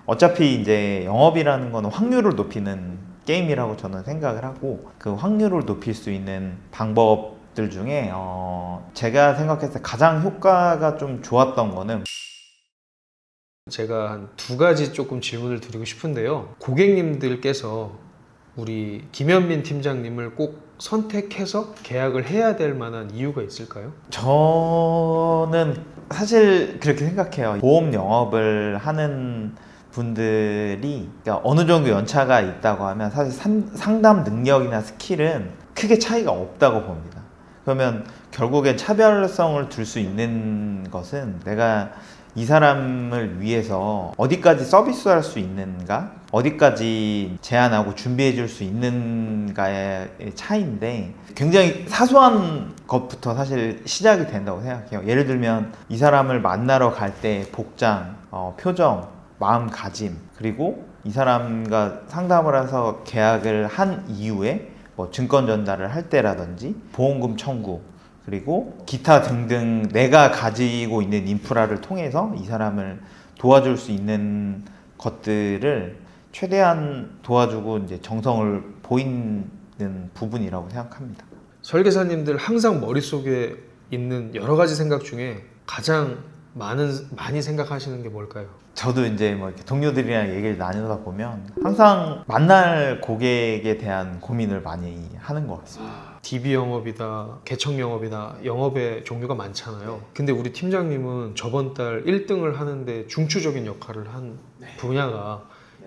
어차피 이제 영업이라는 거는 확률을 높이는 게임이라고 저는 생각을 하고, 그 확률을 높일 수 있는 방법들 중에 제가 생각했을 때 가장 효과가 좀 좋았던 거는, 제가 한 두 가지 조금 질문을 드리고 싶은데요. 고객님들께서 우리 김현민 팀장님을 꼭 선택해서 계약을 해야 될 만한 이유가 있을까요? 저는 사실 그렇게 생각해요. 보험 영업을 하는 분들이, 그러니까 어느 정도 연차가 있다고 하면 사실 상담 능력이나 스킬은 크게 차이가 없다고 봅니다. 그러면 결국엔 차별성을 둘 수 있는 것은 내가 이 사람을 위해서 어디까지 서비스할 수 있는가, 어디까지 제안하고 준비해 줄 수 있는가의 차이인데, 굉장히 사소한 것부터 사실 시작이 된다고 생각해요. 예를 들면 이 사람을 만나러 갈 때 복장, 표정, 마음가짐, 그리고 이 사람과 상담을 해서 계약을 한 이후에 뭐 증권 전달을 할 때라든지 보험금 청구, 그리고 기타 등등 내가 가지고 있는 인프라를 통해서 이 사람을 도와줄 수 있는 것들을 최대한 도와주고 이제 정성을 보이는 부분이라고 생각합니다. 설계사님들 항상 머릿속에 있는 여러 가지 생각 중에 가장 많이 생각하시는 게 뭘까요? 저도 이제 뭐 이렇게 동료들이랑 얘기를 나누다 보면 항상 만날 고객에 대한 고민을 많이 하는 것 같습니다. DB 영업이다, 개척 영업이다, 영업의 종류가 많잖아요. 근데 우리 팀장님은 저번 달 1등을 하는데 중추적인 역할을 한 분야가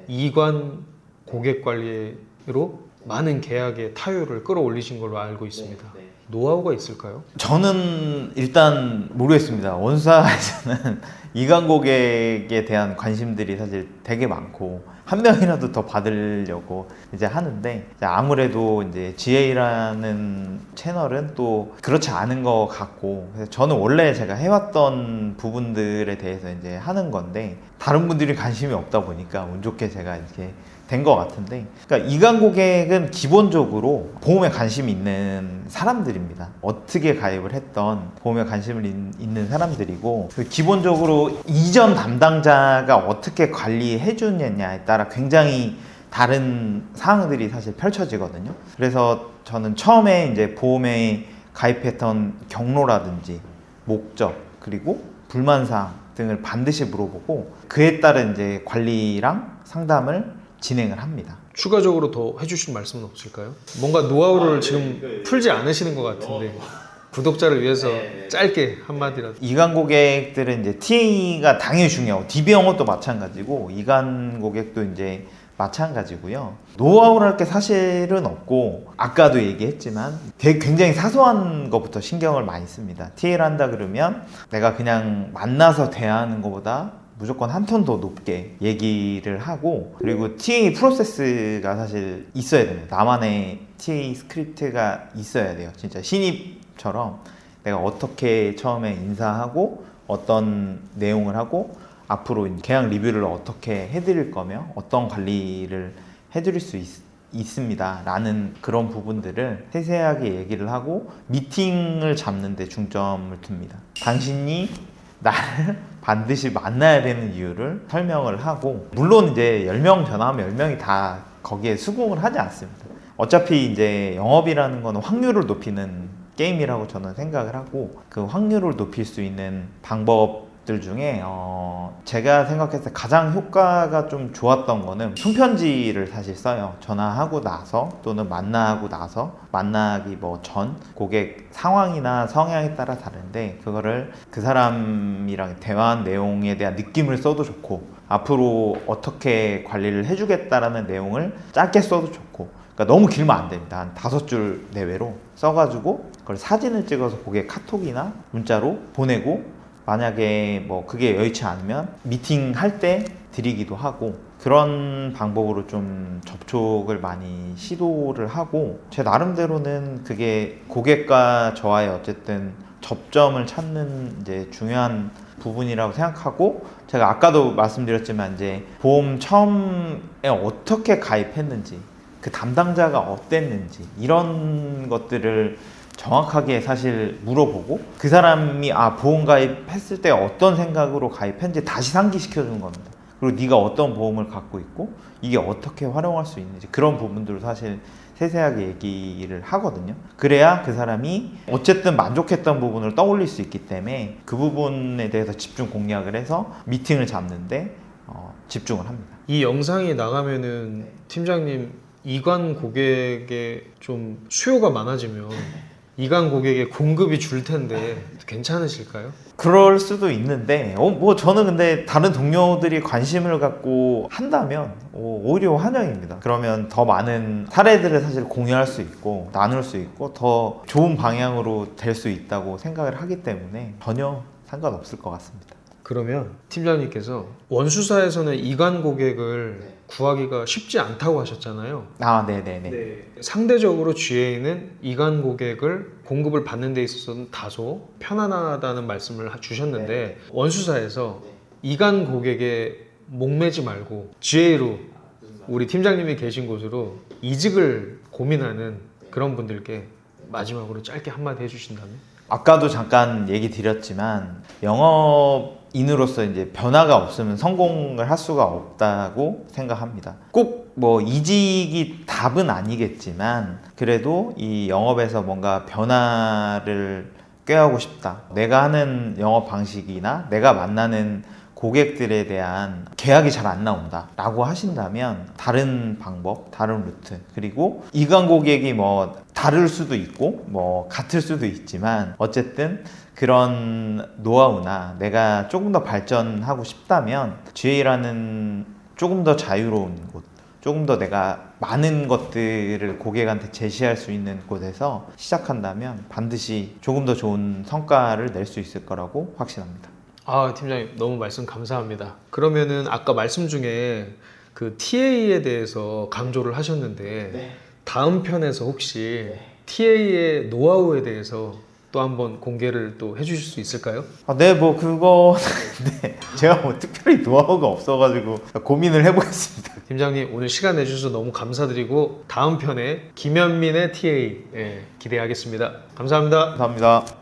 이관 고객 관리로 많은 계약의 타율을 끌어올리신 걸로 알고 있습니다. 노하우가 있을까요? 저는 일단 모르겠습니다. 원사에서는 이관 고객에 대한 관심들이 사실 되게 많고 한 명이라도 더 받으려고 이제 하는데, 아무래도 이제 GA라는 채널은 또 그렇지 않은 것 같고, 그래서 저는 원래 제가 해왔던 부분들에 대해서 이제 하는 건데 다른 분들이 관심이 없다 보니까 운 좋게 제가 이렇게 된 것 같은데, 그러니까 이관 고객은 기본적으로 보험에 관심이 있는 사람들입니다. 어떻게 가입을 했던 보험에 관심을 있는 사람들이고, 기본적으로 이전 담당자가 어떻게 관리해 주느냐에 따라 굉장히 다른 사항들이 사실 펼쳐지거든요. 그래서 저는 처음에 이제 보험에 가입했던 경로라든지 목적, 그리고 불만사항 등을 반드시 물어보고 그에 따른 이제 관리랑 상담을 진행을 합니다. 추가적으로 더 해주실 말씀은 없을까요? 뭔가 노하우를 지금 풀지 않으시는 것 같은데 구독자를 위해서 짧게 한마디라도. 이관 고객들은 이제 TA가 당연히 중요하고 DB 영업도 마찬가지고 이관 고객도 이제 마찬가지고요. 노하우를 할 게 사실은 없고, 아까도 얘기했지만 되게 굉장히 사소한 것부터 신경을 많이 씁니다. TA를 한다 그러면 내가 그냥 만나서 대화하는 것보다 무조건 한 톤 더 높게 얘기를 하고, 그리고 TA 프로세스가 사실 있어야 됩니다. 나만의 TA 스크립트가 있어야 돼요. 진짜 신입처럼 내가 어떻게 처음에 인사하고 어떤 내용을 하고 앞으로 계약 리뷰를 어떻게 해드릴 거며 어떤 관리를 해드릴 수 있습니다 라는 그런 부분들을 세세하게 얘기를 하고 미팅을 잡는 데 중점을 둡니다. 당신이 나를 반드시 만나야 되는 이유를 설명을 하고, 물론 이제 10명 전화하면 10명이 다 거기에 수긍을 하지 않습니다. 어차피 이제 영업이라는 거는 확률을 높이는 게임이라고 저는 생각을 하고, 그 확률을 높일 수 있는 방법들 중에 제가 생각했을 때 가장 효과가 좀 좋았던 거는 손편지를 사실 써요. 전화하고 나서 또는 만나고 나서, 만나기 전 고객 상황이나 성향에 따라 다른데 그거를 그 사람이랑 대화한 내용에 대한 느낌을 써도 좋고, 앞으로 어떻게 관리를 해주겠다라는 내용을 짧게 써도 좋고, 그러니까 너무 길면 안 됩니다. 한 5줄 내외로 써가지고 그걸 사진을 찍어서 고객 카톡이나 문자로 보내고, 만약에 그게 여의치 않으면 미팅할 때 드리기도 하고, 그런 방법으로 좀 접촉을 많이 시도를 하고, 제 나름대로는 그게 고객과 저와의 어쨌든 접점을 찾는 이제 중요한 부분이라고 생각하고, 제가 아까도 말씀드렸지만 이제 보험 처음에 어떻게 가입했는지, 그 담당자가 어땠는지, 이런 것들을 정확하게 사실 물어보고, 그 사람이 보험 가입했을 때 어떤 생각으로 가입했는지 다시 상기시켜 주는 겁니다. 그리고 네가 어떤 보험을 갖고 있고 이게 어떻게 활용할 수 있는지 그런 부분들을 사실 세세하게 얘기를 하거든요. 그래야 그 사람이 어쨌든 만족했던 부분을 떠올릴 수 있기 때문에 그 부분에 대해서 집중 공략을 해서 미팅을 잡는데 집중을 합니다. 이 영상이 나가면은 팀장님 이관 고객에 좀 수요가 많아지면 이관 고객의 공급이 줄 텐데 괜찮으실까요? 그럴 수도 있는데 뭐 저는 근데 다른 동료들이 관심을 갖고 한다면 오히려 환영입니다. 그러면 더 많은 사례들을 사실 공유할 수 있고 나눌 수 있고 더 좋은 방향으로 될 수 있다고 생각을 하기 때문에 전혀 상관없을 것 같습니다. 그러면 팀장님께서 원수사에서는 이관 고객을 구하기가 쉽지 않다고 하셨잖아요. 네네네. 상대적으로 GA는 이관 고객을 공급을 받는 데 있어서는 다소 편안하다는 말씀을 주셨는데 원수사에서 이관 고객에 목매지 말고 GA로 우리 팀장님이 계신 곳으로 이직을 고민하는 그런 분들께 마지막으로 짧게 한마디 해주신다면? 아까도 잠깐 얘기 드렸지만 영업인으로서 이제 변화가 없으면 성공을 할 수가 없다고 생각합니다. 꼭 뭐 이직이 답은 아니겠지만 그래도 이 영업에서 뭔가 변화를 꾀하고 싶다. 내가 하는 영업 방식이나 내가 만나는 고객들에 대한 계약이 잘 안 나온다 라고 하신다면 다른 방법, 다른 루트 그리고 이관 고객이 뭐 다를 수도 있고 뭐 같을 수도 있지만 어쨌든 그런 노하우나 내가 조금 더 발전하고 싶다면 GA라는 조금 더 자유로운 곳 조금 더 내가 많은 것들을 고객한테 제시할 수 있는 곳에서 시작한다면 반드시 조금 더 좋은 성과를 낼 수 있을 거라고 확신합니다. 팀장님 너무 말씀 감사합니다. 그러면은 아까 말씀 중에 그 TA에 대해서 강조를 하셨는데 다음 편에서 혹시 TA의 노하우에 대해서 또 한번 공개를 또 해주실 수 있을까요? 네, 뭐 그거 네, 제가 뭐 특별히 노하우가 없어가지고 고민을 해보겠습니다. 팀장님 오늘 시간 내주셔서 너무 감사드리고 다음 편에 김현민의 TA 기대하겠습니다. 감사합니다. 감사합니다.